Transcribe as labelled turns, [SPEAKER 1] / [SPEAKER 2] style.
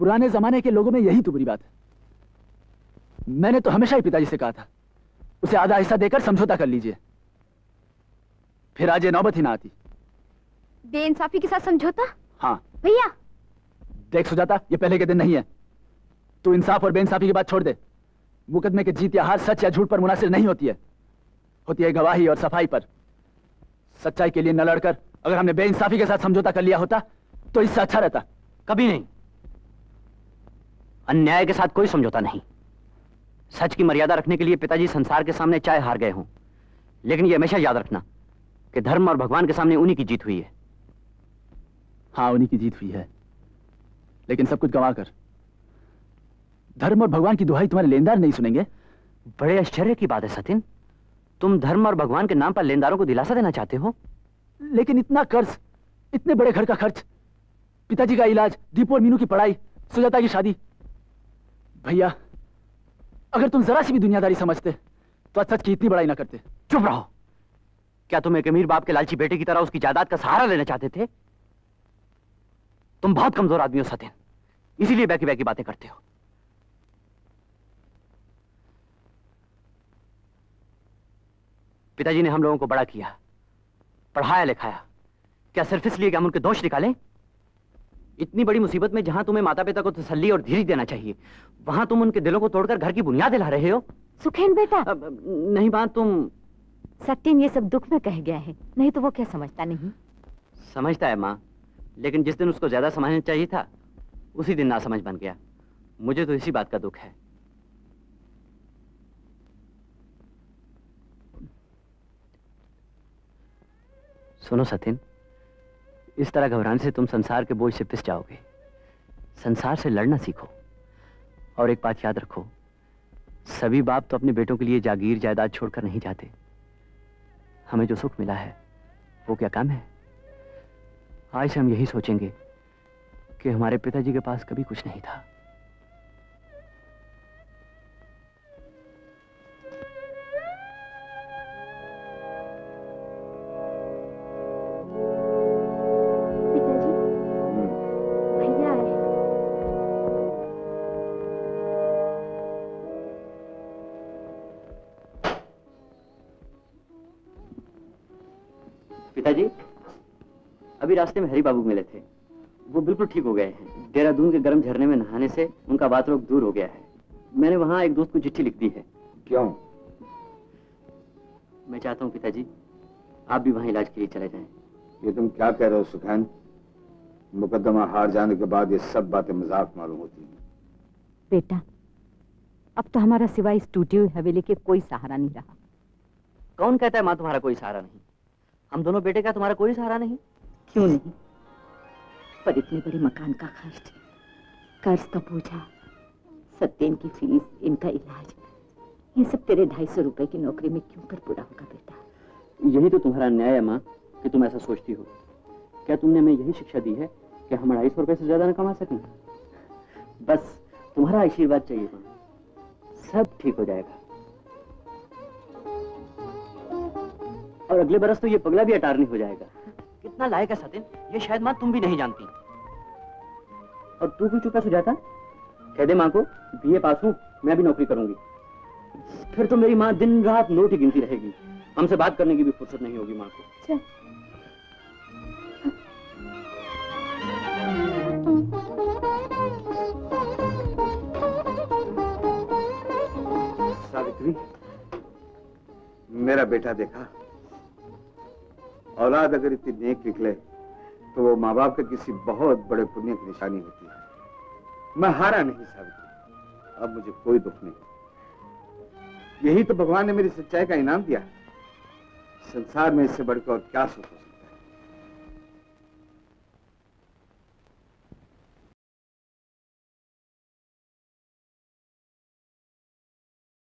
[SPEAKER 1] पुराने जमाने के लोगों में यही तो बुरी बात है। मैंने तो हमेशा ही पिताजी से कहा था उसे आधा हिस्सा देकर समझौता कर लीजिए, फिर आज ये नौबत ही ना आती।
[SPEAKER 2] बेइंसाफी के साथ समझौता?
[SPEAKER 1] हाँ
[SPEAKER 2] भैया।
[SPEAKER 1] देख सुजाता, ये पहले के दिन नहीं है। तू इंसाफ और बेइंसाफी की बात छोड़ दे। मुकदमे की जीत या हार सच या झूठ पर मुनासिर नहीं होती है, होती है गवाही और सफाई पर। सच्चाई के लिए न लड़कर अगर हमने बेइंसाफी के साथ समझौता कर लिया होता तो इससे अच्छा रहता।
[SPEAKER 3] कभी नहीं, अन्याय के साथ कोई समझौता नहीं। सच की मर्यादा रखने के लिए पिताजी संसार के सामने चाहे हार गए हों, लेकिन ये हमेशा याद रखना कि धर्म और भगवान के सामने उन्हीं की जीत हुई है।
[SPEAKER 1] हाँ, उन्हीं की जीत हुई है, लेकिन सब कुछ गंवा कर। धर्म और भगवान की दुहाई तुम्हारे लेनदार नहीं सुनेंगे।
[SPEAKER 3] बड़े आश्चर्य की बात है सतिन, तुम धर्म और भगवान के नाम पर लेनदारों को दिलासा देना चाहते हो?
[SPEAKER 1] लेकिन इतना कर्ज, इतने बड़े घर का खर्च, पिताजी का इलाज, दीपू और मीनू की पढ़ाई, सुजाता की शादी। भैया, अगर तुम जरा सी भी दुनियादारी समझते तो आज सच की इतनी बड़ाई ना करते।
[SPEAKER 3] चुप रहो। क्या तुम एक अमीर बाप के लालची बेटे की तरह उसकी जायदाद का सहारा लेना चाहते थे? तुम बहुत कमजोर आदमी हो सतिन, इसीलिए बैकी बैकी बातें करते हो। पिताजी ने हम लोगों को बड़ा किया, पढ़ाया लिखाया, क्या सिर्फ इसलिए कि हम उनके दोष निकालें? इतनी बड़ी मुसीबत में जहां तुम्हें माता पिता को तसल्ली और धीरज देना चाहिए, वहां तुम उनके दिलों को तोड़कर घर की बुनियाद हिला रहे हो।
[SPEAKER 2] सुखेन बेटा।
[SPEAKER 3] नहीं बात, तुम
[SPEAKER 2] सत्यन ये सब दुख में कह गया है, नहीं तो वो क्या समझता नहीं?
[SPEAKER 3] समझता है माँ, लेकिन जिस दिन उसको ज्यादा समझना चाहिए था उसी दिन नासमझ बन गया। मुझे तो इसी बात का दुख है। सुनो सतिन, इस तरह घबराने से तुम संसार के बोझ से पिस जाओगे। संसार से लड़ना सीखो। और एक बात याद रखो, सभी बाप तो अपने बेटों के लिए जागीर जायदाद छोड़कर नहीं जाते। हमें जो सुख मिला है वो क्या कम है? आज से हम यही सोचेंगे कि हमारे पिताजी के पास कभी कुछ नहीं था। पिताजी, अभी रास्ते में हरी बाबू मिले थे, वो बिल्कुल ठीक हो गए हैं। देहरादून के गर्म झरने में नहाने से उनका बात रोग दूर हो गया है। मैंने वहां एक दोस्त को चिट्ठी लिख दी है।
[SPEAKER 4] क्यों?
[SPEAKER 3] मैं चाहता हूं पिताजी आप भी वहां इलाज के लिए चले जाएं।
[SPEAKER 4] ये तुम क्या कह रहे हो सुखैन? मुकदमा हार जाने के बाद ये सब बातें मजाक मालूम होती हैं।
[SPEAKER 2] बेटा, अब तो हमारा सिवाय इस टूटी हुई हवेली के कोई सहारा नहीं रहा।
[SPEAKER 3] कौन कहता है माँ तुम्हारा कोई सहारा नहीं? हम दोनों बेटे का तुम्हारा कोई सहारा नहीं?
[SPEAKER 2] क्यों नहीं, पर इतने बड़े मकान का खर्च, कर्ज का बोझा, सत्यन की फीस, इनका इलाज, ये सब तेरे 250 रुपए की नौकरी में क्यों कर पूरा होगा बेटा?
[SPEAKER 3] यही तो तुम्हारा न्याय है माँ कि तुम ऐसा सोचती हो। क्या तुमने हमें यही शिक्षा दी है कि हम 250 रुपए से ज्यादा न कमा सकें? बस तुम्हारा आशीर्वाद चाहिए माँ, सब ठीक हो जाएगा। और अगले बरस तो ये पगला भी अटारनी हो जाएगा। कितना लायक है सतिन, ये शायद माँ तुम भी नहीं जानती। और तू क्यों चुप है सुजाता? कह दे माँ को बीए पास हूँ, मैं भी नौकरी करूंगी। फिर तो मेरी माँ दिन रात नोट ही गिनती रहेगी, हमसे बात करने की भी फुर्सत नहीं होगी माँ को।
[SPEAKER 4] सावित्री, मेरा बेटा देखा, औलाद अगर इतनी नेक निकले तो वो माँ बाप के किसी बहुत बड़े पुण्य की निशानी होती है। मैं हारा नहीं सावित्री, अब मुझे कोई दुख नहीं। यही तो भगवान ने मेरी सच्चाई का इनाम दिया। संसार में इससे बढ़कर और क्या सुख हो सकता है?